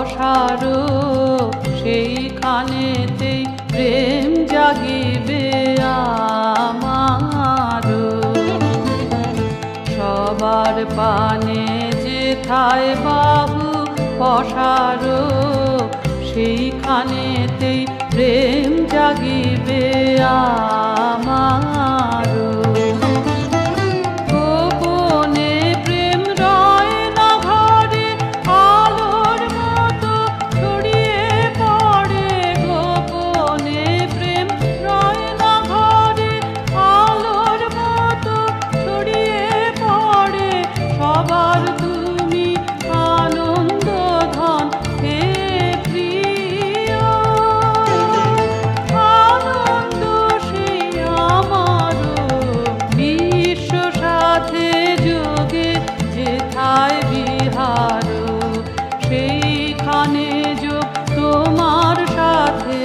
বসারো সেইখানেতেই প্রেম জাগিবে আমারো। সবার পানে যেথায় বাহু পসারো সেইখানেতেই প্রেম জাগিবে আমারো। গোপনে প্রেম রয় না ঘরে আলোর মতো ছড়িয়ে পড়ে। গোপনে প্রেম রয় না ঘরে আলোর মতো ছড়িয়ে পড়ে। সবার তুমি আনন্দ ধন হে প্রিয়, আনন্দ সেই আমারও। বিশ্ব সাথে যোগে যেথায় বিহার সেইখানে যোগ তোমার সাথে